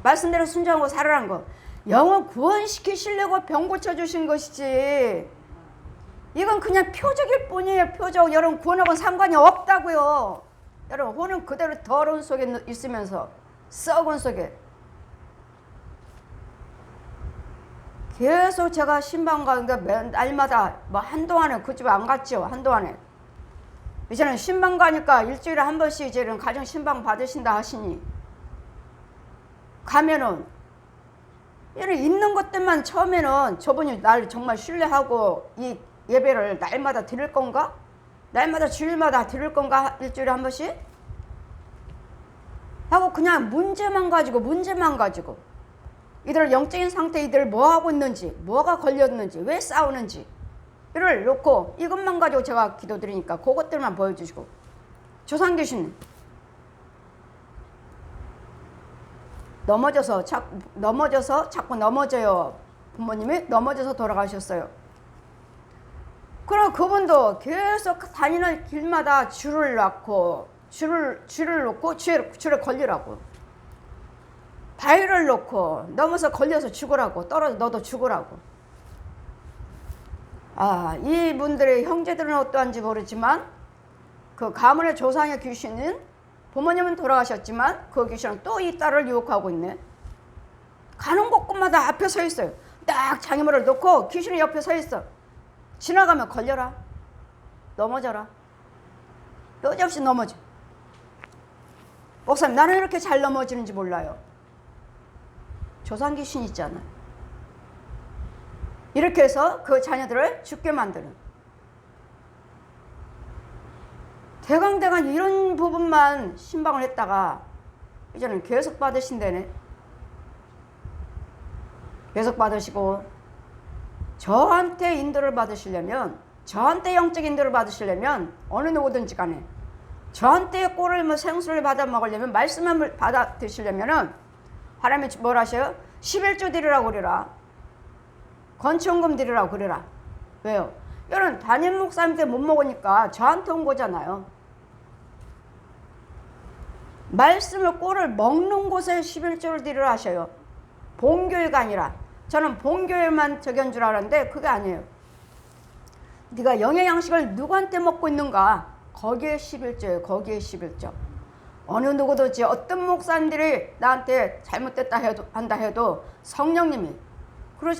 말씀대로 순종하고 살아란 거. 영혼 구원시키시려고 병 고쳐주신 것이지. 이건 그냥 표적일 뿐이에요. 표적. 여러분 구원하고는 상관이 없다고요. 여러분 혼은 그대로 더러운 속에 있으면서 썩은 속에 계속 제가 신방 가는데 날마다 뭐 한동안은 그 집에 안 갔죠. 한동안에 이제는 신방 가니까 일주일에 한 번씩 이제는 가정 신방 받으신다 하시니 가면은 이런 있는 것들만 처음에는 저분이 날 정말 신뢰하고 이 예배를 날마다 드릴 건가? 날마다 주일마다 드릴 건가? 일주일에 한 번씩? 하고 그냥 문제만 가지고 이들 영적인 상태 이들 뭐 하고 있는지, 뭐가 걸렸는지, 왜 싸우는지 이를 놓고 이것만 가지고 제가 기도드리니까 그것들만 보여주시고. 조상계신 넘어져서 자꾸 넘어져요. 부모님이 넘어져서 돌아가셨어요. 그럼 그분도 계속 다니는 길마다 줄을 놓고 줄에 걸리라고. 바위를 놓고 넘어서 걸려서 죽으라고. 떨어져 너도 죽으라고. 이분들의 형제들은 어떠한지 모르지만 그 가문의 조상의 귀신은 부모님은 돌아가셨지만 그 귀신은 또 이 딸을 유혹하고 있네. 가는 곳곳마다 앞에 서 있어요. 딱 장애물을 놓고 귀신이 옆에 서 있어. 지나가면 걸려라. 넘어져라. 여지없이 넘어져. 목사님 나는 이렇게 잘 넘어지는지 몰라요. 조상 귀신 있잖아요. 이렇게 해서 그 자녀들을 죽게 만드는. 대강대강 이런 부분만 신방을 했다가 이제는 계속 받으신다네. 계속 받으시고 저한테 인도를 받으시려면, 저한테 영적 인도를 받으시려면 어느 누구든지 간에 저한테 꼴을 뭐 생수를 받아 먹으려면, 말씀을 받아 드시려면은 하나님이 뭘 하셔요? 11조 드리라고 그래라. 건축원금 드리라고 그래라. 왜요? 여러분 담임 목사님한테 못 먹으니까 저한테 온 거잖아요. 말씀을 꼴을 먹는 곳에 11조를 드리라 하셔요. 본교회가 아니라. 저는 본교회만 저기한 줄 알았는데 그게 아니에요. 네가 영의 양식을 누구한테 먹고 있는가? 거기에 11조예요. 거기에 11조. 어느 누구든지 어떤 목사님들이 나한테 잘못됐다 해도 한다 해도 성령님이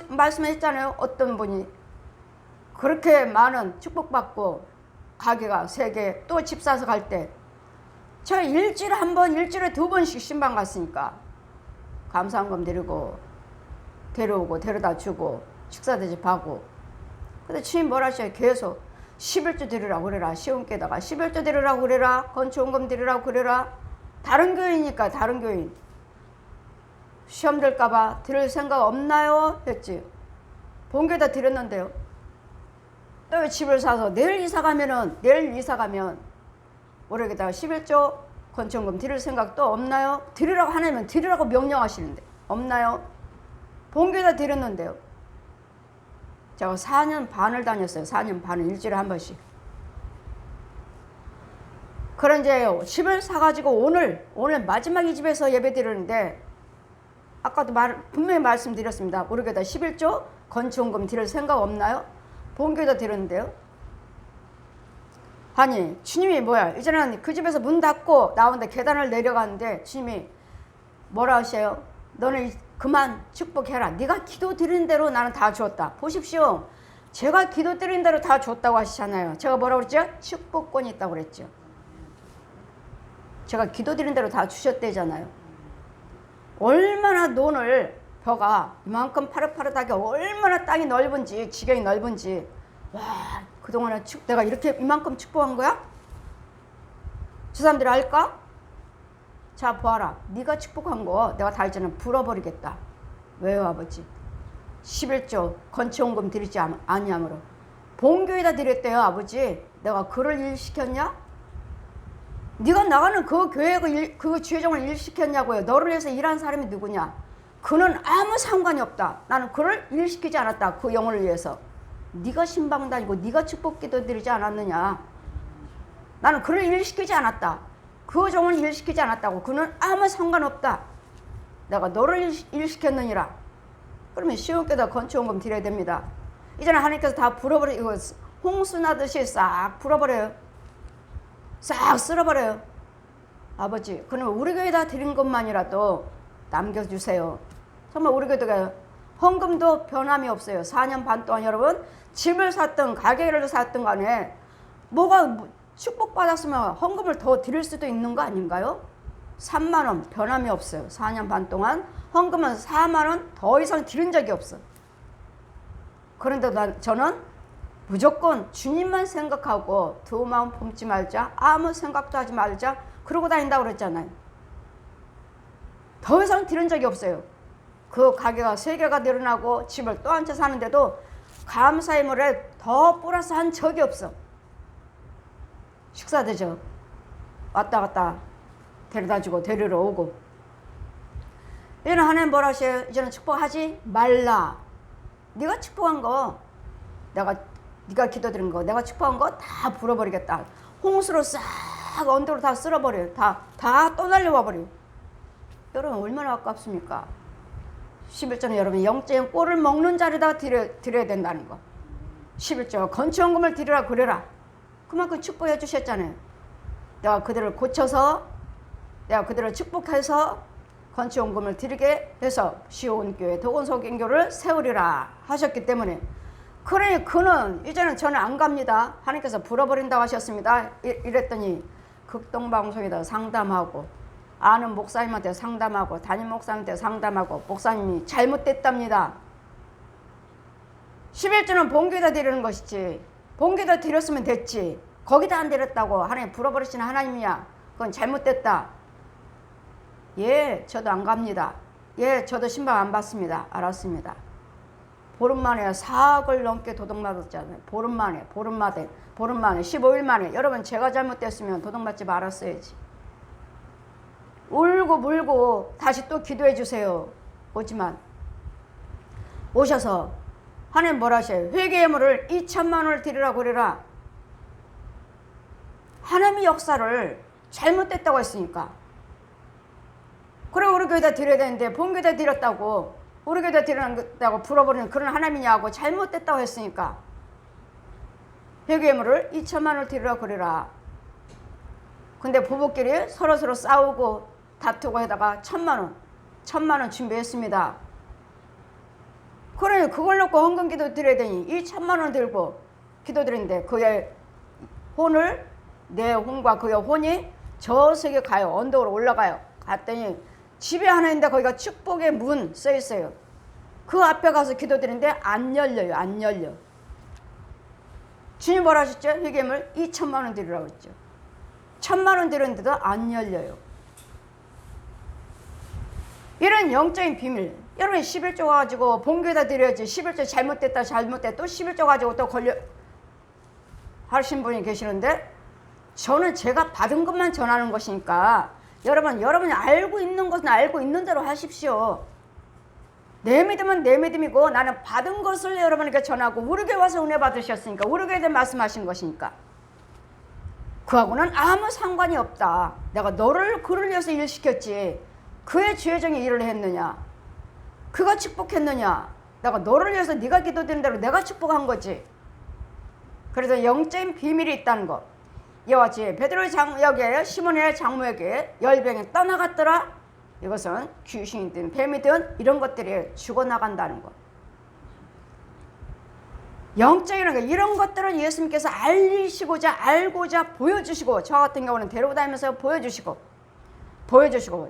말씀했잖아요. 어떤 분이 그렇게 많은 축복받고 가게가 3개 또 집 사서 갈 때 저 일주일에 한 번, 일주일에 2번씩 신방 갔으니까 감사한금 드리고 데려오고 데려다 주고 식사 대접하고. 근데 주님 뭐라 하셔요? 계속 11조 드리라고 그래라. 시온께다가 11조 드리라고 그래라. 건축원금 드리라고 그래라. 다른 교인이니까 다른 교인. 시험 들까봐 드릴 생각 없나요? 했지. 본교에다 드렸는데요. 또 집을 사서 내일 이사 가면 모르겠다가 11조 건축원금 드릴 생각 또 없나요? 드리라고 하나면 드리라고 명령하시는데 없나요? 본교에다 드렸는데요. 제가 4년 반을 다녔어요. 4년 반을 일주일에 한 번씩. 그런 이제 집을 사가지고 오늘 마지막 이 집에서 예배 드리는데 아까도 분명히 말씀드렸습니다. 모르겠다 11조 건축원금 드릴 생각 없나요? 본교에다 드렸는데요. 아니 주님이 뭐야? 이제는 그 집에서 문 닫고 나오는데 계단을 내려가는데 주님이 뭐라 하셔요? 너는 그만 축복해라. 네가 기도 드린 대로 나는 다 주었다. 보십시오. 제가 기도 드린 대로 다 줬다고 하시잖아요. 제가 뭐라고 그랬죠? 축복권이 있다고 그랬죠. 제가 기도 드린 대로 다 주셨대잖아요. 얼마나 논을 벼가 이만큼 파릇파릇하게 얼마나 땅이 넓은지 지경이 넓은지. 와 그동안에 내가 이렇게 이만큼 축복한 거야? 저 사람들이 알까? 자 보아라. 네가 축복한 거 내가 다 이제는 불어버리겠다. 왜요 아버지? 11조 건축원금 드리지 아니하므로. 본교에다 드렸대요 아버지. 내가 그를 일시켰냐? 네가 나가는 그 교회 그 주회종을 일시켰냐고요. 너를 위해서 일한 사람이 누구냐? 그는 아무 상관이 없다. 나는 그를 일시키지 않았다. 그 영혼을 위해서. 네가 신방 다니고 네가 축복기도 드리지 않았느냐? 나는 그를 일시키지 않았다. 그 종을 일시키지 않았다고. 그는 아무 상관없다. 내가 너를 일시켰느니라. 그러면 시온께다 건축원금 드려야 됩니다. 이제는 하나님께서 다 불어버려. 이거 홍수 나듯이 싹 불어버려요. 싹 쓸어버려요. 아버지, 그러면 우리 교회다 드린 것만이라도 남겨주세요. 정말 우리 교회가 헌금도 변함이 없어요. 4년 반 동안 여러분 집을 샀든 가게를 샀든 간에 뭐가 축복받았으면 헌금을 더 드릴 수도 있는 거 아닌가요? 3만 원 변함이 없어요. 4년 반 동안 헌금은 4만 원 더 이상 드린 적이 없어. 그런데 저는 무조건 주님만 생각하고 두 마음 품지 말자, 아무 생각도 하지 말자 그러고 다닌다고 그랬잖아요. 더 이상 드린 적이 없어요. 그 가게가 3개가 늘어나고 집을 또 한 채 사는데도 감사의 물에 더 플러스 한 적이 없어. 식사되죠. 왔다 갔다 데려다주고 데리러 오고. 이제는 하나님 뭐라 하셔요? 이제는 축복하지 말라. 네가 축복한 거, 네가 기도드린 거, 내가 축복한 거 다 불어버리겠다. 홍수로 싹 언덕으로 다 쓸어버려요. 다 떠날려와 버려요. 여러분 얼마나 아깝습니까? 11조는 여러분 영적인 꼴을 먹는 자리에다가 드려야 된다는 거. 11조 건축원금을 드리라 그래라. 그만큼 축복해 주셨잖아요. 내가 그들을 고쳐서 내가 그들을 축복해서 건축원금을 드리게 해서 시온교회 도건석인교를 세우리라 하셨기 때문에, 그러니 그는 이제는 저는 안 갑니다. 하나님께서 불어버린다고 하셨습니다. 이랬더니 극동방송에다 상담하고 아는 목사님한테 상담하고 담임 목사님한테 상담하고 목사님이 잘못됐답니다. 11조는 본교에다 드리는 것이지 본교에다 드렸으면 됐지 거기다 안 드렸다고 하나님 불어버리시는 하나님이야. 그건 잘못됐다. 예, 저도 안 갑니다. 예, 저도 신방 안 받습니다. 알았습니다. 보름 만에 4억을 넘게 도둑맞았잖아요. 보름 만에 15일 만에. 여러분 제가 잘못됐으면 도둑맞지 말았어야지. 울고 물고 다시 또 기도해 주세요. 오지만 오셔서 하나님 뭐라 하셔요? 회개의 물을 2천만 원을 드리라고 그래라. 하나님의 역사를 잘못됐다고 했으니까. 그래 우리 교회다 드려야 되는데 본교에다 드렸다고 우리 교회다 드렸다고 불어버리는 그런 하나님이냐고 잘못됐다고 했으니까 회개의 물을 2천만 원을 드리라고 그래라. 근데 부부끼리 서로 싸우고 다투고 하다가 1,000만 원 준비했습니다. 그래 그걸 놓고 헌금 기도 드려야 되니 2천만 원 들고 기도 드리는데 그의 혼을 내 혼과 그의 혼이 저석에 가요. 언덕으로 올라가요. 갔더니 집에 하나 있는데 거기가 축복의 문 써 있어요. 그 앞에 가서 기도 드리는데 안 열려요. 안 열려. 주님 뭐라 하셨죠? 회개물 2천만 원 드리라고 했죠. 1,000만 원 드렸는데도 안 열려요. 이런 영적인 비밀. 여러분 11조 가지고 본교에다 드려야지. 11조 잘못됐다 또 11조 가지고 또 걸려 하신 분이 계시는데, 저는 제가 받은 것만 전하는 것이니까 여러분이 알고 있는 것은 알고 있는 대로 하십시오. 내 믿음은 내 믿음이고 나는 받은 것을 여러분에게 전하고 우리 교회 와서 은혜 받으셨으니까 우리 교회에 대해 말씀하신 것이니까 그하고는 아무 상관이 없다. 내가 너를 그를 위해서 일시켰지 그의 죄정에 일을 했느냐, 그가 축복했느냐, 내가 너를 위해서 네가 기도드린 대로 내가 축복한 거지. 그래서 영적인 비밀이 있다는 것. 이와 같이 베드로의 장역에 시몬의 장모에게 열병이 떠나갔더라. 이것은 귀신이든 뱀이든 이런 것들이 죽어나간다는 것. 영적인 것, 이런 것들은 예수님께서 알고자 보여주시고, 저 같은 경우는 데리고 다니면서 보여주시고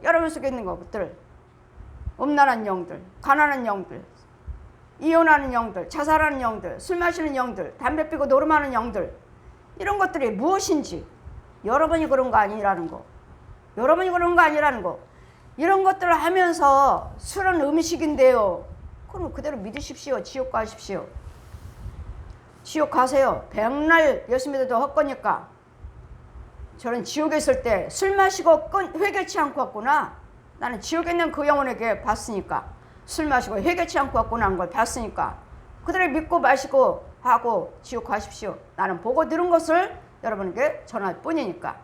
여러분 속에 있는 것들, 음란한 영들, 가난한 영들, 이혼하는 영들, 자살하는 영들, 술 마시는 영들, 담배 피고 노름하는 영들, 이런 것들이 무엇인지 여러분이 그런 거 아니라는 거. 이런 것들을 하면서 술은 음식인데요. 그럼 그대로 믿으십시오. 지옥 가십시오. 지옥 가세요. 백날 예수 믿어도 헛거니까. 저는 지옥에 있을 때 술 마시고 회개치 않고 왔구나. 나는 지옥에 있는 그 영혼에게 봤으니까. 술 마시고 회개치 않고 왔구나 한 걸 봤으니까. 그들을 믿고 마시고 하고 지옥 가십시오. 나는 보고 들은 것을 여러분에게 전할 뿐이니까.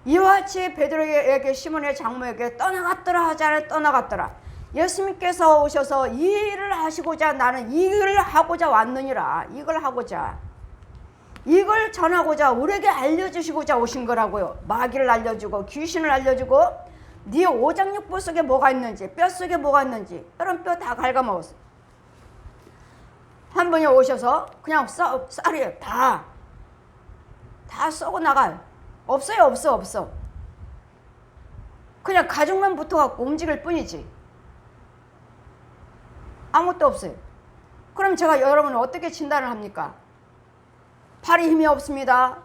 이와 같이 베드로에게 시몬의 장모에게 떠나갔더라 하잖아요. 떠나갔더라. 예수님께서 오셔서 이 일을 하시고자 나는 이 일을 하고자 왔느니라. 이걸 하고자. 이걸 전하고자 우리에게 알려주시고자 오신 거라고요. 마귀를 알려주고 귀신을 알려주고 네 오장육부 속에 뭐가 있는지 뼈 속에 뭐가 있는지 여러분 뼈 다 갉아먹었어요. 한 분이 오셔서 그냥 쌀이에요. 다 썩어 나가요. 없어요. 없어. 그냥 가죽만 붙어갖고 움직일 뿐이지 아무것도 없어요. 그럼 제가 여러분을 어떻게 진단을 합니까? 팔이 힘이 없습니다.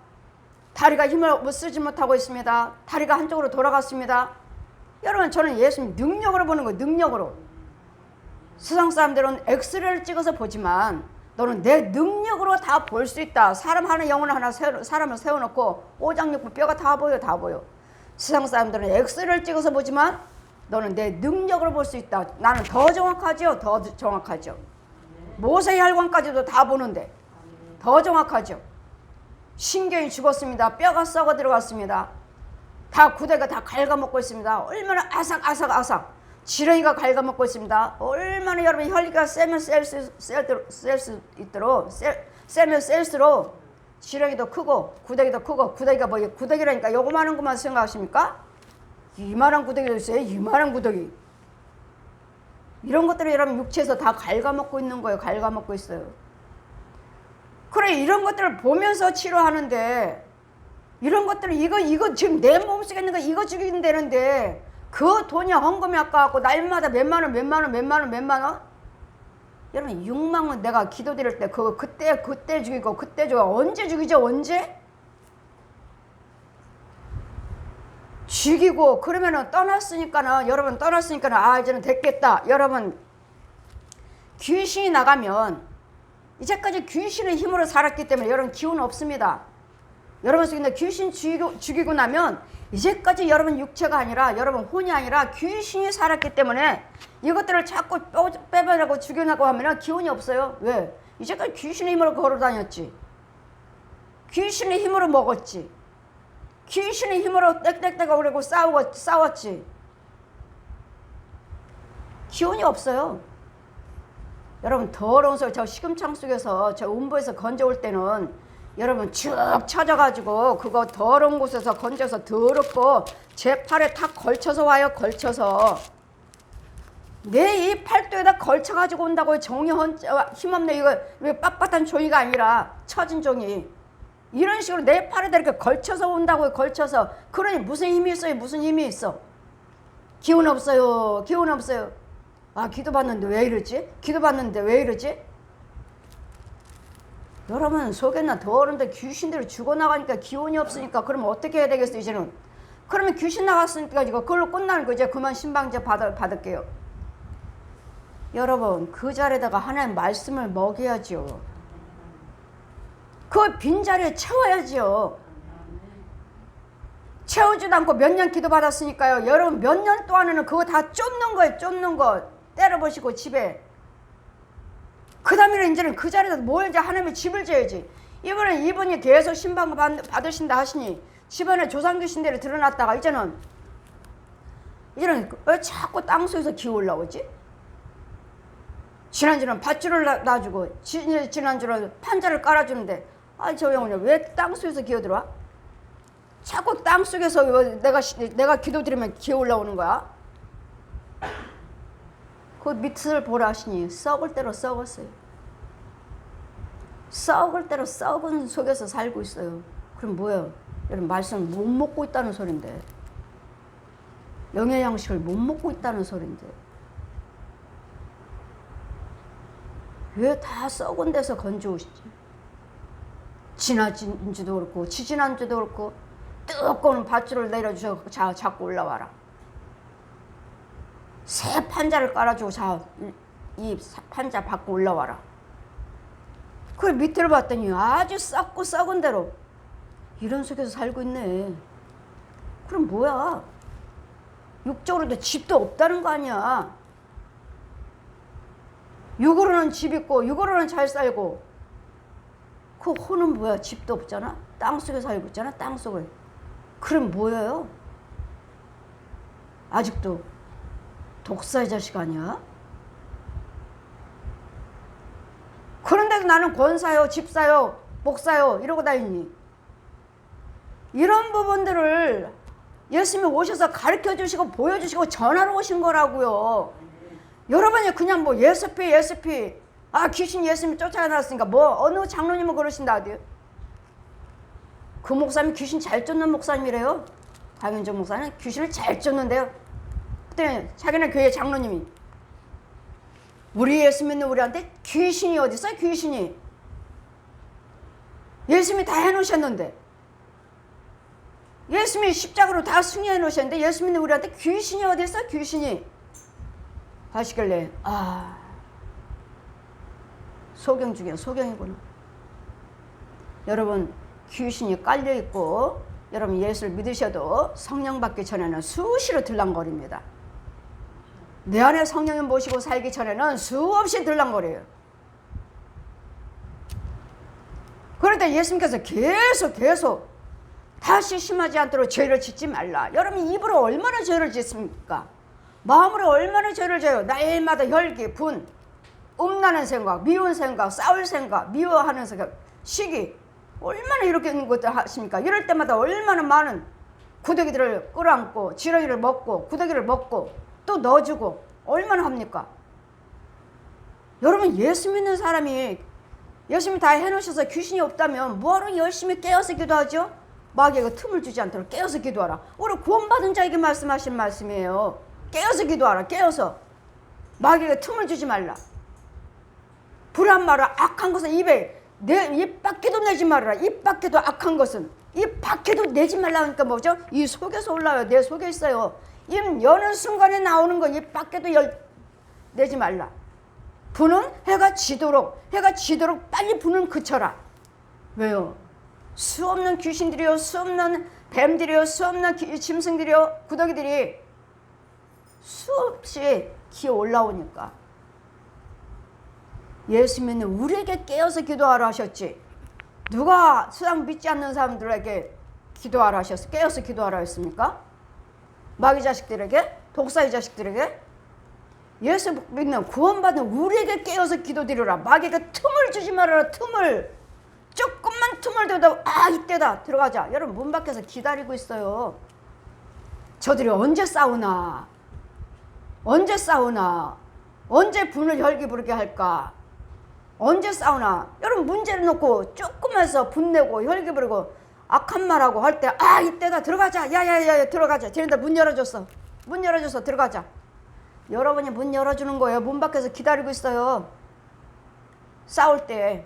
다리가 힘을 쓰지 못하고 있습니다. 다리가 한쪽으로 돌아갔습니다. 여러분 저는 예수님 능력으로 보는 거예요. 능력으로. 세상 사람들은 엑스레이를 찍어서 보지만 너는 내 능력으로 다 볼 수 있다. 사람 하나 영혼 하나 사람을 세워놓고 오장육부 뼈가 다 보여. 다 보여. 세상 사람들은 엑스레이를 찍어서 보지만 너는 내 능력으로 볼 수 있다. 나는 더 정확하죠. 더 정확하죠. 모세의 혈관까지도 다 보는데 더 정확하죠. 신경이 죽었습니다. 뼈가 썩어 들어갔습니다. 다 구대가 다 갉아먹고 있습니다. 얼마나 아삭 지렁이가 갉아먹고 있습니다. 얼마나 여러분 혈기가 세면 셀수록 지렁이도 크고 구데기도 크고 구데기가 뭐예요? 구데기라니까 요거만한 것만 생각하십니까? 이만한 구데기도 있어요. 이만한 구데기. 이런 것들을 여러분 육체에서 다 갉아먹고 있는 거예요. 갉아먹고 있어요. 그래 이런 것들을 보면서 치료하는데 이런 것들을 이거 지금 내 몸속에 있는 거 이거 죽이면 되는데 그 돈이 헌금이 아까워갖고 날마다 몇만 원? 여러분 6만 원 내가 기도 드릴 때 그거 그때 죽이고 그때 죽이고 언제 죽이죠? 언제? 죽이고 그러면은 여러분 떠났으니까는 아 이제는 됐겠다. 여러분 귀신이 나가면 이제까지 귀신의 힘으로 살았기 때문에 여러분 기운 없습니다. 여러분 속에 귀신 죽이고 나면 이제까지 여러분 육체가 아니라 여러분 혼이 아니라 귀신이 살았기 때문에 이것들을 자꾸 빼버리고 죽여나고 하면 기운이 없어요. 왜? 이제까지 귀신의 힘으로 걸어다녔지. 귀신의 힘으로 먹었지. 귀신의 힘으로 땡땡땡 오르고 싸웠지. 기운이 없어요. 여러분 더러운 소리 저 시금창 속에서 저 음부에서 건져올 때는 여러분 쭉 찾아가지고 그거 더러운 곳에서 건져서 더럽고 제 팔에 탁 걸쳐서 와요. 걸쳐서 내 이 팔도에다 걸쳐가지고 온다고요. 종이 힘없네 이거 빳빳한 종이가 아니라 처진 종이 이런 식으로 내 팔에다 이렇게 걸쳐서 온다고요. 걸쳐서. 그러니 무슨 힘이 있어요? 무슨 힘이 있어? 기운 없어요. 기운 없어요. 아 기도받는데 왜 이러지? 기도받는데 왜 이러지? 여러분 속에나 더러운데 귀신들이 죽어나가니까 기운이 없으니까 그러면 어떻게 해야 되겠어 이제는? 그러면 귀신 나갔으니까 이거 그걸로 끝나는 거 이제 그만 신방제 받을게요. 여러분 그 자리에다가 하나님 말씀을 먹여야죠. 그 빈자리에 채워야죠. 채우지도 않고 몇 년 기도받았으니까요. 여러분 몇 년 동안에는 그거 다 쫓는 거예요. 쫓는 거. 때려보시고 집에. 그 다음에는 이제는 그 자리에다 뭘 이제 하나님의 집을 지어야지. 이분이 계속 신방 받으신다 하시니 집안에 조상귀신들이 드러났다가 이제는 왜 자꾸 땅속에서 기어 올라오지? 지난주는 밧줄을 놔주고 지난주는 판자를 깔아주는데 아 저 형은 왜 땅속에서 기어 들어와? 자꾸 땅속에서 내가 기도 드리면 기어 올라오는 거야? 그 밑을 보라 하시니 썩을 대로 썩었어요. 썩을 대로 썩은 속에서 살고 있어요. 그럼 뭐예요? 여러분 말씀을 못 먹고 있다는 소린데 영의 양식을 못 먹고 있다는 소린데 왜 다 썩은 데서 건져오시지? 지나진지도 그렇고 지지난주도 그렇고 뜨거운 밧줄을 내려주셔서 자꾸 올라와라. 새 판자를 깔아주고 이 판자 받고 올라와라. 그걸 밑을 봤더니 아주 썩고 썩은 대로 이런 속에서 살고 있네. 그럼 뭐야? 육적으로도 집도 없다는 거 아니야. 육으로는 집 있고 육으로는 잘 살고 그 혼은 뭐야? 집도 없잖아. 땅속에 살고 있잖아. 땅속에. 그럼 뭐예요? 아직도 독사의 자식 아니야? 그런데도 나는 권사요, 집사요, 목사요 이러고 다니니. 이런 부분들을 예수님이 오셔서 가르쳐 주시고 보여주시고 전하러 오신 거라고요. 여러분이 그냥 뭐 예수피 귀신 예수님이 쫓아나왔으니까 뭐 어느 장로님은 그러신다 하대요. 그 목사님 귀신 잘 쫓는 목사님이래요. 박윤정 목사는 귀신을 잘 쫓는데요. 그때 자기네 교회 장로님이 우리 예수 믿는 우리한테 귀신이 어디 있어요? 귀신이. 예수님이 다 해놓으셨는데, 예수님이 십자가로 다 승리해 놓으셨는데 예수 믿는 우리한테 귀신이 어디 있어요? 귀신이. 하시길래 소경 중에 소경이구나. 여러분 귀신이 깔려있고 여러분 예수를 믿으셔도 성령 받기 전에는 수시로 들랑거립니다. 내 안에 성령을 모시고 살기 전에는 수없이 들랑거려요. 그런데 예수님께서 계속 다시 심하지 않도록 죄를 짓지 말라. 여러분 입으로 얼마나 죄를 짓습니까? 마음으로 얼마나 죄를 져요. 날마다 혈기, 분, 음나는 생각, 미운 생각, 싸울 생각, 미워하는 생각, 시기, 얼마나 이렇게 있는 것들 하십니까? 이럴 때마다 얼마나 많은 구더기들을 끌어안고 지렁이를 먹고 구더기를 먹고 또 넣어주고 얼마나 합니까? 여러분 예수 믿는 사람이 예수님이 다 해놓으셔서 귀신이 없다면 뭐하러 열심히 깨어서 기도하죠? 마귀가 틈을 주지 않도록 깨어서 기도하라. 우리 구원받은 자에게 말씀하신 말씀이에요. 깨어서 기도하라. 깨어서. 마귀가 틈을 주지 말라. 불한 말을 악한 것은 입 밖에도 내지 말아라. 입 밖에도 악한 것은 입 밖에도 내지 말라니까 뭐죠? 이 속에서 올라와요. 내 속에 있어요. 입 여는 순간에 나오는 거 입 밖에도 내지 말라. 분은 해가 지도록 빨리 분은 그쳐라. 왜요? 수없는 귀신들이요, 수없는 뱀들이요, 수없는 짐승들이요, 구더기들이 수없이 기어 올라오니까 예수 믿는 우리에게 깨어서 기도하라 하셨지. 누가 수상 믿지 않는 사람들에게 기도하라 하셨어? 깨어서 기도하라 했습니까? 마귀 자식들에게? 독사의 자식들에게? 예수 믿는 구원받은 우리에게 깨어서 기도드리라. 마귀가 틈을 주지 말아라. 틈을. 조금만 틈을 둬도 이때다 들어가자. 여러분 문 밖에서 기다리고 있어요. 저들이 언제 싸우나, 언제 분을 혈기 부르게 할까, 언제 싸우나. 여러분 문제를 놓고 조금해서 분내고 혈기 부르고 악한 말하고 할 때 이때다 들어가자. 야야야 들어가자. 쟤네들 문 열어줬어 들어가자. 여러분이 문 열어주는 거예요. 문 밖에서 기다리고 있어요. 싸울 때,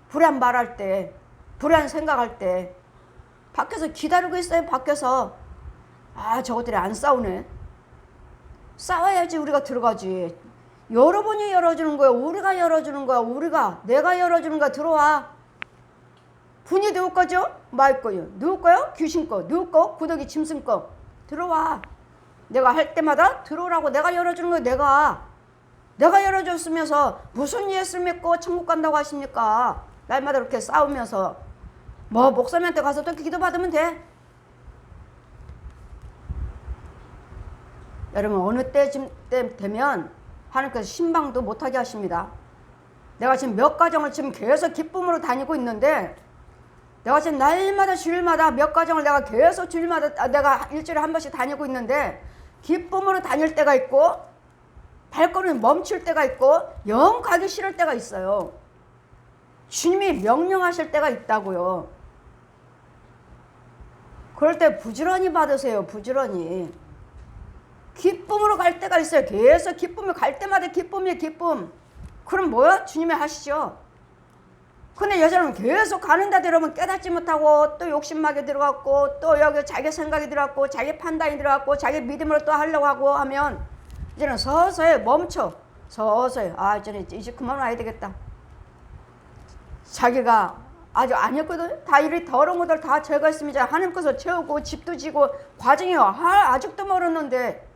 불안 말할 때, 불안 생각할 때 밖에서 기다리고 있어요. 밖에서. 저것들이 안 싸우네. 싸워야지 우리가 들어가지. 여러분이 열어주는 거예요. 우리가 열어주는 거야. 내가 열어주는 거야. 들어와. 분이 누구 거죠? 마귀 거요. 누구 거요? 귀신 거. 누구 거? 구더기 짐승 거. 들어와. 내가 할 때마다 들어오라고. 내가 열어주는 거예요. 내가 열어줬으면서 무슨 예수 믿고 천국 간다고 하십니까? 날마다 이렇게 싸우면서 뭐 목사님한테 가서 또 기도 받으면 돼. 여러분 어느 때쯤 되면 하나님께서 신방도 못하게 하십니다. 내가 지금 몇 가정을 지금 계속 기쁨으로 다니고 있는데, 내가 지금 날마다 주일마다 몇 가정을 내가 계속 주일마다 내가 일주일에 한 번씩 다니고 있는데 기쁨으로 다닐 때가 있고 발걸음이 멈출 때가 있고 영 가기 싫을 때가 있어요. 주님이 명령하실 때가 있다고요. 그럴 때 부지런히 받으세요. 부지런히. 기쁨으로 갈 때가 있어요. 계속 기쁨이 갈 때마다 기쁨이에요. 기쁨. 그럼 뭐야? 주님이 하시죠. 근데 여자는 계속 가는다 들으면 깨닫지 못하고 또 욕심하게 들어갔고 또 여기 자기 생각이 들어갔고 자기 판단이 들어갔고 자기 믿음으로 또 하려고 하고 하면 이제는 서서히 멈춰. 서서히 이제는 이제 그만 와야 되겠다. 자기가 아주 아니었거든. 다 이리 더러운 것들 다 제거했으면 이제 하나님께서 채우고 집도 지고 과정이 아직도 멀었는데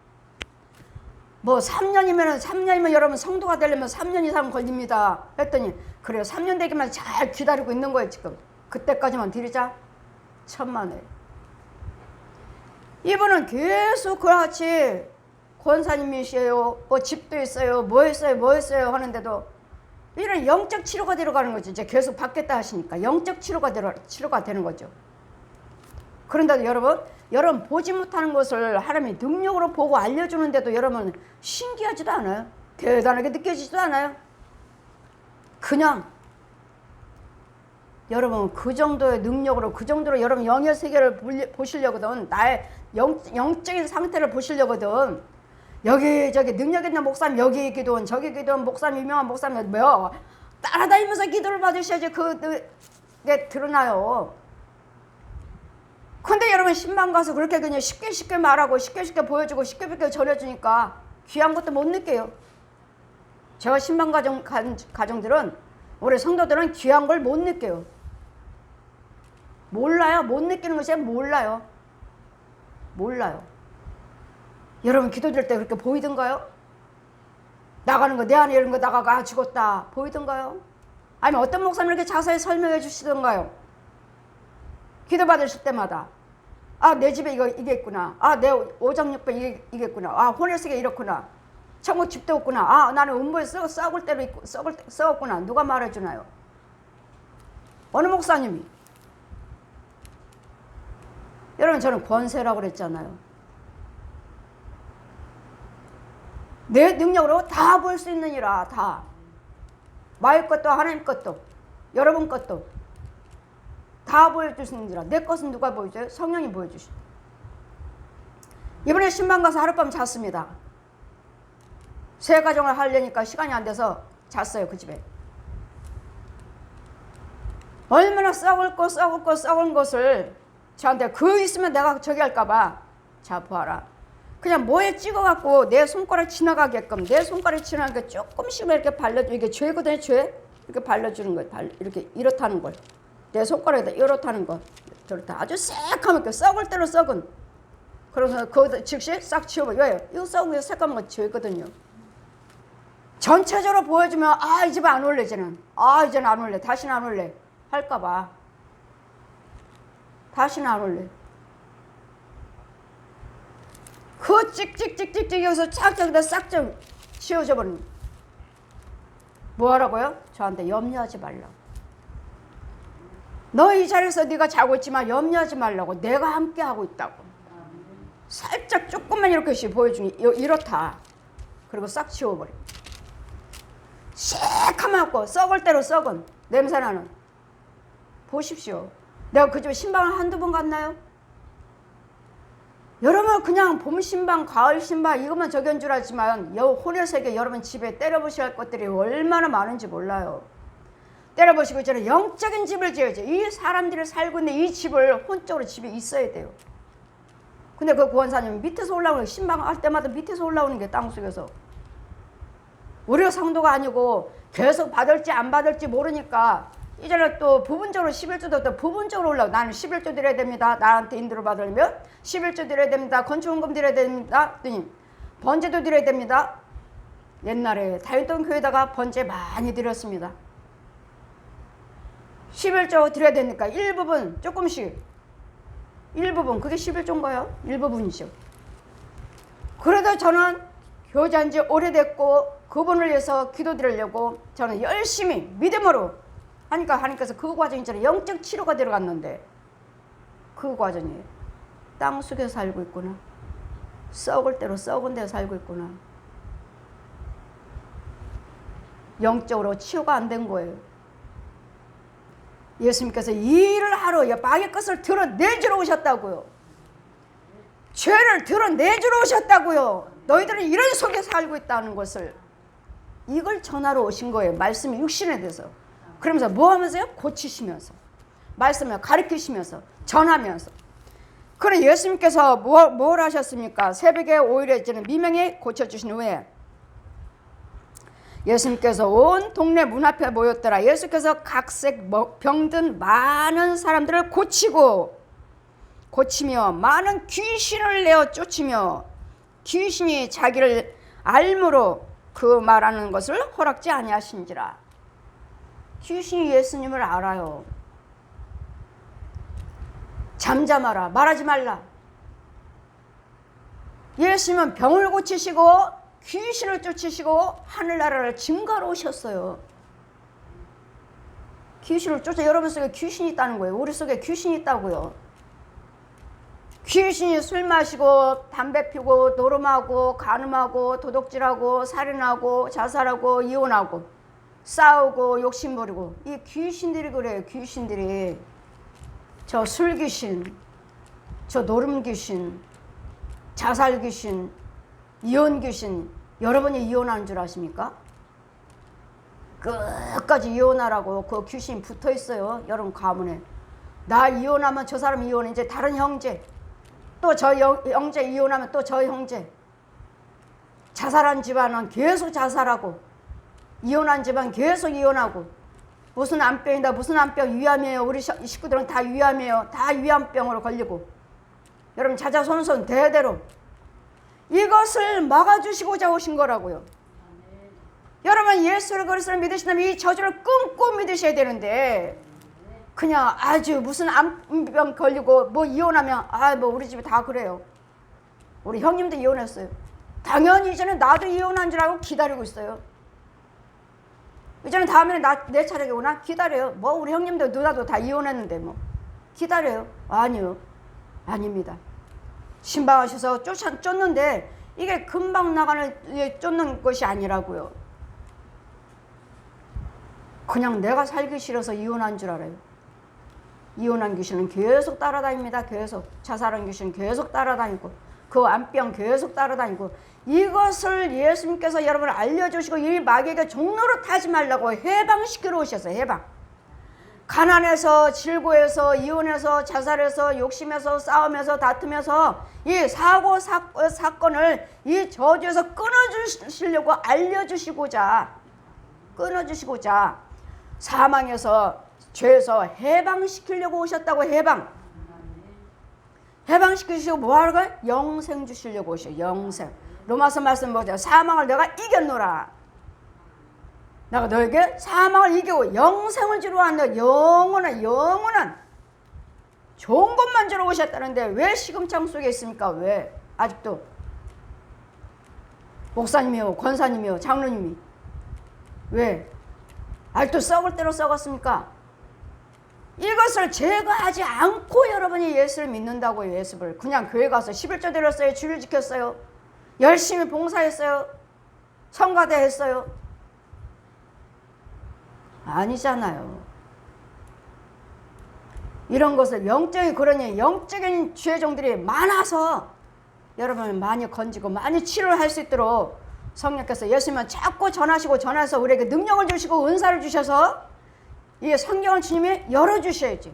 뭐 3년이면 여러분 성도가 되려면 3년 이상 걸립니다. 했더니 그래요. 3년 되기만 잘 기다리고 있는 거예요. 지금. 그때까지만 드리자. 천만에. 이분은 계속 그같이 권사님이시에요. 뭐 집도 있어요. 뭐 했어요 하는데도 이런 영적 치료가 들어가는 거죠. 이제 계속 받겠다 하시니까 영적 치료가 되는 거죠. 그런데도 여러분 보지 못하는 것을 하나님이 능력으로 보고 알려주는데도 여러분 신기하지도 않아요. 대단하게 느껴지지도 않아요. 그냥 여러분 그 정도의 능력으로 그 정도로 여러분 영의 세계를 보시려거든. 나의 영적인 상태를 보시려거든. 여기저기 능력 있는 목사님 여기 기도원 저기 기도원 목사님 유명한 목사님 뭐 따라다니면서 기도를 받으셔야지 그게 드러나요. 근데 여러분 신방 가서 그렇게 그냥 쉽게 말하고 쉽게 보여주고 쉽게 전해주니까 귀한 것도 못 느껴요. 제가 신방 가정들은 우리 성도들은 귀한 걸 못 느껴요. 몰라요. 못 느끼는 것이 몰라요. 여러분 기도드릴 때 그렇게 보이던가요? 나가는 거 내 안에 이런 거 나가가 죽었다 보이던가요? 아니면 어떤 목사님 이렇게 자세히 설명해 주시던가요? 기도 받으실 때마다 아 내 집에 이게 있구나. 아 내 오장육부 이게 있구나. 아 혼혈세계 이렇구나. 천국 집도 없구나. 아 나는 음부에 썩을 때로 있고 썩었구나. 누가 말해주나요? 어느 목사님이? 여러분 저는 권세라고 그랬잖아요. 내 능력으로 다 볼 수 있느니라. 다 마의 것도 하나님 것도 여러분 것도 다 보여주시느니라. 내 것은 누가 보여줘요? 성령이 보여주시죠. 이번에 신방 가서 하룻밤 잤습니다. 새 가정을 하려니까 시간이 안 돼서 잤어요. 그 집에. 얼마나 썩은 것을 저한테 그 있으면 내가 저기 할까봐 자 보아라. 그냥 뭐에 찍어갖고 내 손가락 지나가게끔 내 손가락이 지나가게 조금씩만 이렇게 발라줘. 이게 죄거든요. 죄 이렇게 발라주는 거예요. 이렇게 이렇다는 걸. 내 손가락에다 이렇다는 거. 저렇다. 아주 새까맣게 썩을 대로 썩은. 그래서 그거 즉시 싹 치워버려. 왜요? 이거 썩은 게 새까만 거 죄거든요. 전체적으로 보여주면 아 이 집에 안 올래 이제는. 아 이제는 안 올래. 다시는 안 올래. 할까봐. 다시는 안 올래. 그 찍찍찍찍찍 여기서 쫙쫙 싹 좀 치워져 버리는. 뭐 하라고요? 저한테 염려하지 말라고. 너 이 자리에서 네가 자고 있지만 염려하지 말라고. 내가 함께 하고 있다고. 살짝 조금만 이렇게 보여주니 이렇다. 그리고 싹 치워버려. 새카맣고 썩을 대로 썩은 냄새나는. 보십시오. 내가 그 집에 신방을 한두 번 갔나요? 여러분 그냥 봄 신방, 가을 신방 이것만 적연 줄 알지만 혼혈세계 여러분 집에 때려보셔야 할 것들이 얼마나 많은지 몰라요. 때려보시고 저는 영적인 집을 지어야죠. 이 사람들이 살고 있는 이 집을 혼적으로 집에 있어야 돼요. 근데 그 구원사님은 밑에서 올라오는 게 신방 할 때마다 밑에서 올라오는 게 땅속에서. 우리가 성도가 아니고 계속 받을지 안 받을지 모르니까 이제는 또 부분적으로 11조도 또 부분적으로 올라오고 나는 11조 드려야 됩니다. 나한테 인도를 받으려면 11조 드려야 됩니다. 건축원금 드려야 됩니다. 번제도 드려야 됩니다. 옛날에 다윗동 교회다가 번제 많이 드렸습니다. 11조 드려야 되니까 일부분 조금씩 일부분 그게 11조인가요? 일부분이죠. 그래도 저는 교제한 지 오래됐고 그분을 위해서 기도드리려고 저는 열심히 믿음으로 하니까 하나님께서 그 과정이 저는 영적 치료가 들어갔는데 그 과정이 땅속에 살고 있구나. 썩을 대로 썩은 데 살고 있구나. 영적으로 치유가 안 된 거예요. 예수님께서 이 일을 하러 마귀의 것을 드러내주러 오셨다고요. 죄를 드러내주러 오셨다고요. 너희들은 이런 속에 살고 있다는 것을 이걸 전하러 오신 거예요. 말씀이 육신에 대해서. 그러면서 뭐 하면서요? 고치시면서 말씀을 가르치시면서 전하면서. 그래 예수님께서 뭘 하셨습니까? 새벽에 오히려 이제는 미명이 고쳐주신 후에 예수님께서 온 동네 문 앞에 모였더라. 예수께서 각색 병든 많은 사람들을 고치며 많은 귀신을 내어 쫓으며 귀신이 자기를 알므로 그 말하는 것을 허락지 아니하신지라. 귀신이 예수님을 알아요. 잠잠하라. 말하지 말라. 예수님은 병을 고치시고 귀신을 쫓으시고 하늘나라를 증거로 오셨어요. 귀신을 쫓아. 여러분 속에 귀신이 있다는 거예요. 우리 속에 귀신이 있다고요. 귀신이 술 마시고 담배 피고 노름하고 간음하고 도둑질하고 살인하고 자살하고 이혼하고 싸우고 욕심부리고, 이 귀신들이 그래요. 귀신들이. 저 술귀신, 저 노름귀신, 자살귀신, 이혼귀신. 여러분이 이혼하는 줄 아십니까? 끝까지 이혼하라고 그 귀신이 붙어 있어요. 여러분 가문에. 나 이혼하면 저 사람 이혼해. 이제 다른 형제. 또 저 형제 이혼하면 또 저 형제. 자살한 집안은 계속 자살하고, 이혼한 집안 계속 이혼하고, 무슨 암병이다 무슨 암병, 위암이에요. 우리 식구들은 다 위암이에요. 다 위암병으로 걸리고. 여러분 자자손손 대대로 이것을 막아주시고자 오신 거라고요. 여러분 예수를 그리스도를 믿으신다면 이 저주를 끊고 믿으셔야 되는데, 그냥 아주 무슨 암병 걸리고 뭐 이혼하면 뭐 우리 집이 다 그래요. 우리 형님도 이혼했어요. 당연히 이제는 나도 이혼한 줄 알고 기다리고 있어요. 이제는 다음에는 내 차례가 오나 기다려요. 뭐 우리 형님도 누나도 다 이혼했는데 뭐 기다려요. 아니요. 아닙니다. 신방하셔서 쫓는데 이게 금방 나가는 쫓는 것이 아니라고요. 그냥 내가 살기 싫어서 이혼한 줄 알아요. 이혼한 귀신은 계속 따라다닙니다. 계속. 자살한 귀신은 계속 따라다니고, 그 암병 계속 따라다니고. 이것을 예수님께서 여러분을 알려주시고 이 마귀에게 종로로 타지 말라고 해방시키러 오셨어요. 해방. 가난해서, 질고해서, 이혼해서, 자살해서, 욕심해서, 싸움해서, 다투면서 이 사고 사건을 이 저주에서 끊어주시려고 알려주시고자, 끊어주시고자 사망에서, 죄에서 해방시키려고 오셨다고. 해방시키시고 뭐하러 가요? 영생 주시려고 오셔요. 영생. 로마서 말씀 보세요. 사망을 내가 이겼노라. 내가 너에게 사망을 이기고 영생을 주러 왔노라. 영원한 좋은 것만 주러 오셨다는데 왜 시금창 속에 있습니까? 왜 아직도 목사님이요, 권사님이요, 장로님이 왜 아직도 썩을 대로 썩었습니까? 이것을 제거하지 않고 여러분이 예수를 믿는다고요. 예수를. 그냥 교회 가서 11조 드렸어요. 주일 지켰어요. 열심히 봉사했어요. 성가대 했어요. 아니잖아요. 이런 것을 그러니 영적인 죄종들이 많아서 여러분을 많이 건지고 많이 치료를 할 수 있도록 성령께서 예수님은 자꾸 전해서 우리에게 능력을 주시고 은사를 주셔서 이 성경을 주님이 열어주셔야지.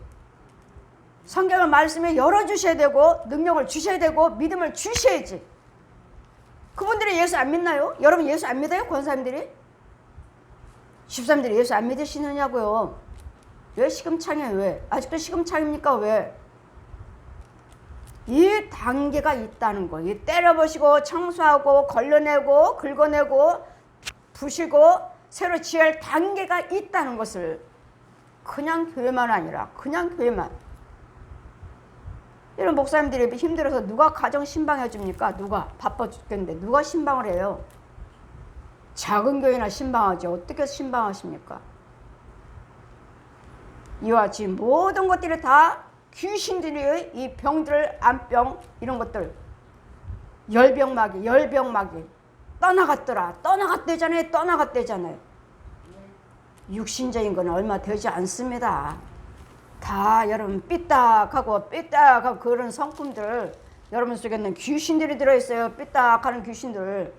성경을 말씀에 열어주셔야 되고 능력을 주셔야 되고 믿음을 주셔야지. 그분들이 예수 안 믿나요? 여러분 예수 안 믿어요? 권사님들이? 집사님들이 예수 안 믿으시느냐고요. 왜 시금창이에요? 왜? 아직도 시금창입니까? 왜? 이 단계가 있다는 거. 이 때려보시고 청소하고 걸러내고 긁어내고 부시고 새로 지을 할 단계가 있다는 것을, 그냥 교회만 아니라 그냥 교회만. 이런 목사님들이 힘들어서 누가 가정 신방해 줍니까? 누가? 바빠 죽겠는데 누가 신방을 해요? 작은 교회나 신방하지 어떻게 신방하십니까? 이와 같이 모든 것들이 다 귀신들의 이 병들, 암병 이런 것들, 열병마귀 떠나갔대잖아요. 육신적인 건 얼마 되지 않습니다. 다 여러분 삐딱하고 그런 성품들, 여러분 속에는 귀신들이 들어있어요. 삐딱하는 귀신들.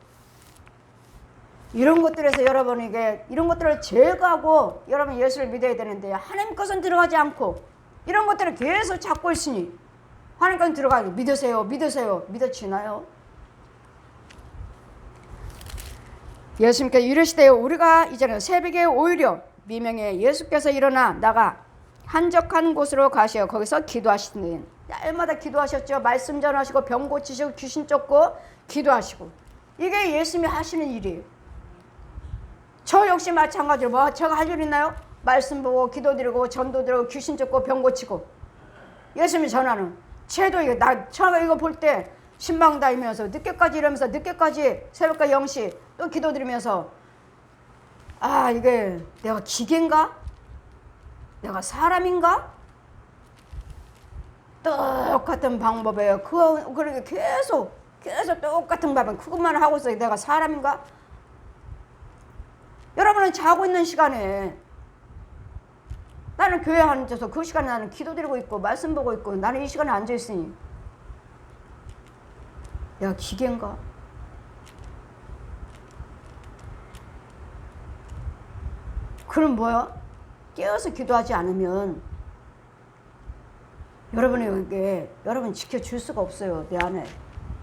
이런 것들에서 여러분에게 이런 것들을 제거하고 여러분 예수를 믿어야 되는데, 하나님 것은 들어가지 않고 이런 것들을 계속 잡고 있으니 하나님 것은 들어가게 믿으세요. 믿어지나요? 예수님께서 이르시되 우리가 이제는 새벽에 오히려 미명에 예수께서 일어나 나가 한적한 곳으로 가시어 거기서 기도하시는, 날마다 기도하셨죠. 말씀 전하시고 병 고치시고 귀신 쫓고 기도하시고. 이게 예수님이 하시는 일이에요. 저 역시 마찬가지로 뭐 제가 할 일 있나요? 말씀 보고 기도 드리고 전도 드리고 귀신 쫓고 병 고치고. 예수님이 전하는 제도, 제가 이거 볼 때 신방 다니면서 늦게까지 이러면서 늦게까지 새벽까지 0시 또 기도드리면서 아 이게 내가 기계인가? 내가 사람인가? 똑같은 방법이에요. 그렇게 계속 똑같은 방법 그것만 하고 있어요. 내가 사람인가? 여러분은 자고 있는 시간에 나는 교회 앉아서 그 시간에 나는 기도드리고 있고 말씀 보고 있고 나는 이 시간에 앉아있으니 내가 기계인가? 그럼 뭐야? 깨어서 기도하지 않으면 여러분에게 여러분 지켜줄 수가 없어요. 내 안에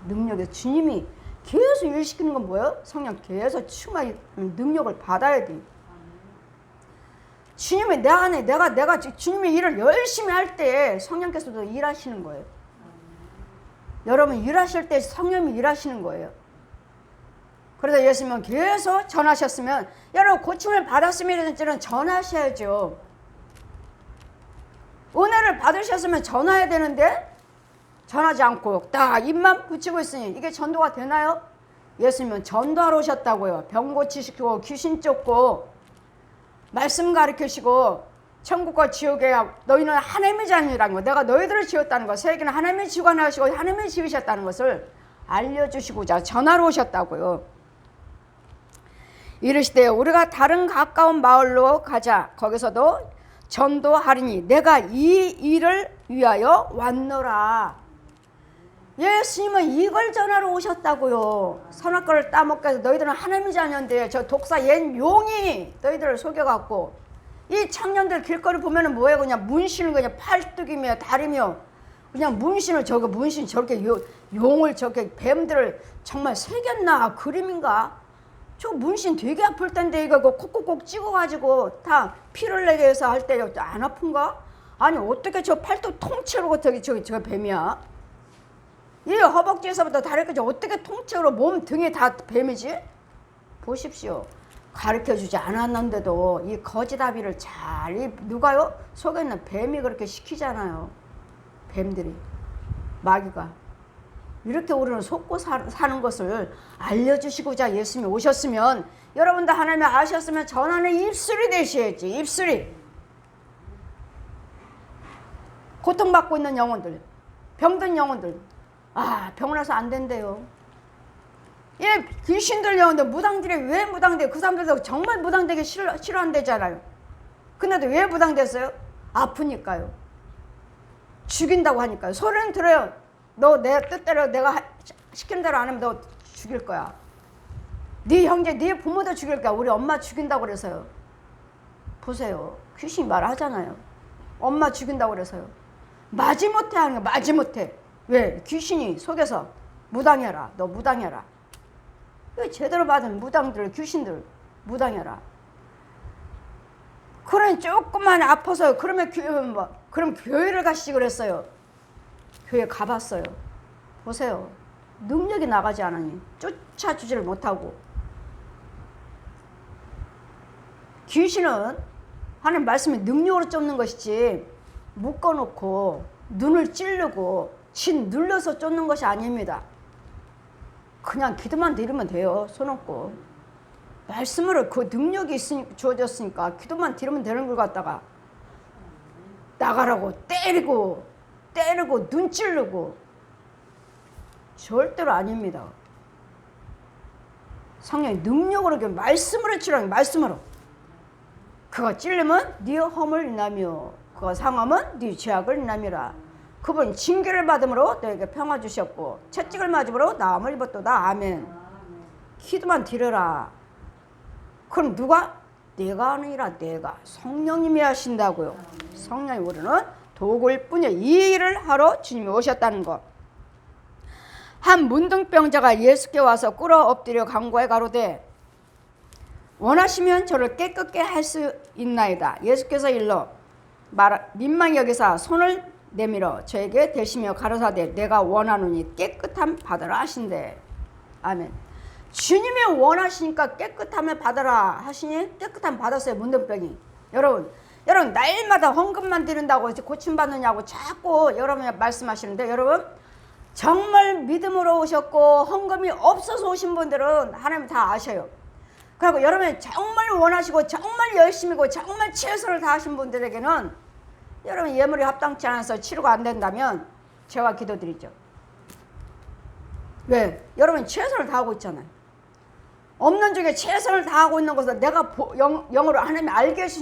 능력에 주님이 계속 일시키는 건 뭐예요? 성령 계속 충만히 능력을 받아야 돼. 주님이 내 안에 내가 주님의 일을 열심히 할 때 성령께서도 일하시는 거예요. 여러분 일하실 때 성령이 일하시는 거예요. 그래서 예수님은 계속 전하셨으면 여러분 고침을 받았으면 전하셔야죠. 은혜를 받으셨으면 전해야 되는데 전하지 않고 딱 입만 붙이고 있으니 이게 전도가 되나요? 예수님은 전도하러 오셨다고요. 병 고치시키고 귀신 쫓고 말씀 가르치시고 천국과 지옥에 너희는 하나님의 자녀라는 거, 내가 너희들을 지었다는 것, 세계는 하나님의 주관하시고 하나님의 지으셨다는 것을 알려주시고자 전하러 오셨다고요. 이르시되 우리가 다른 가까운 마을로 가자. 거기서도 전도하리니 내가 이 일을 위하여 왔노라. 예수님은 이걸 전하러 오셨다고요. 선악과를 따먹게 해서 너희들은 하나님의 자녀인데 저 독사 옛 용이 너희들을 속여갖고 이 청년들 길거리 보면은 뭐예요? 그냥 문신을 그냥 팔뚝이며 다리며 그냥 문신을 문신 저렇게 용을 저렇게 뱀들을 정말 새겼나 그림인가? 저 문신 되게 아플 텐데 이거 콕콕콕 찍어가지고 다 피를 내게 해서 할 때 안 아픈가? 아니 어떻게 저 팔뚝 통째로 저 뱀이야? 이 허벅지에서부터 다리까지 어떻게 통째로 몸 등에 다 뱀이지? 보십시오. 가르쳐주지 않았는데도 이 거지다비를 누가요? 속에 있는 뱀이 그렇게 시키잖아요. 뱀들이 마귀가 이렇게 우리는 속고 사는 것을 알려주시고자 예수님이 오셨으면 여러분도 하나님이 아셨으면 전하는 입술이 되셔야지. 입술이 고통받고 있는 영혼들 병든 영혼들 병나서 안 된대요. 예, 귀신들 영혼들 무당들이 왜 무당돼요? 그 사람들도 정말 무당되기 싫어한대잖아요. 근데도 왜 무당됐어요? 아프니까요. 죽인다고 하니까요. 소리는 들어요. 너 내 뜻대로 내가 시키는 대로 안 하면 너 죽일 거야. 네 형제, 네 부모도 죽일 거야. 우리 엄마 죽인다고 그래서요. 보세요. 귀신이 말하잖아요. 엄마 죽인다고 그래서요. 마지못해 하는 거야. 마지못해. 왜? 귀신이 속여서 무당해라. 너 무당해라. 제대로 받은 무당들, 귀신들 무당해라. 그러니 조금만 아파서요. 그럼 교회를 가시지 그랬어요. 교회 가봤어요. 보세요. 능력이 나가지 않으니 쫓아주지를 못하고. 귀신은 하나님 말씀이 능력으로 쫓는 것이지 묶어놓고 눈을 찌르고 진 눌러서 쫓는 것이 아닙니다. 그냥 기도만 드리면 돼요. 손 얹고. 말씀으로 그 능력이 주어졌으니까 기도만 드리면 되는 걸 갖다가 나가라고 때리고 눈 찌르고 절대로 아닙니다. 성령이 능력으로 말씀으로 치라는 말씀으로. 그가 찔리면 네 허물 인하며 그가 상하면 네 죄악을 인하미라. 그분 징계를 받음으로 너에게 평화 주셨고 채찍을 맞음으로 나음을 입었도다. 아멘. 기도만 드려라. 그럼 누가? 내가 아니라 내가. 성령님이 하신다고요. 성령이 우리는 도구일 뿐이에요. 이 일을 하러 주님이 오셨다는 것. 한 문둥병자가 예수께 와서 꿇어 엎드려 간구해 가로되 원하시면 저를 깨끗게 할 수 있나이다. 예수께서 일러 민망히 여기사 손을 내밀어 저에게 대시며 가로사대 내가 원하노니 깨끗함 받으라 하신대. 아멘. 주님이 원하시니까 깨끗함을 받으라 하시니 깨끗함 받았어요. 문둥병이. 여러분 날마다 헌금만 드린다고 고침받느냐고 자꾸 여러분이 말씀하시는데 여러분 정말 믿음으로 오셨고 헌금이 없어서 오신 분들은 하나님 다 아셔요. 그리고 여러분이 정말 원하시고 정말 열심히고 정말 최선을 다하신 분들에게는 여러분 예물이 합당치 않아서 치료가 안 된다면 제가 기도드리죠. 왜? 여러분이 최선을 다하고 있잖아요. 없는 중에 최선을 다하고 있는 것을 내가 영으로 하나님이 알게 해주신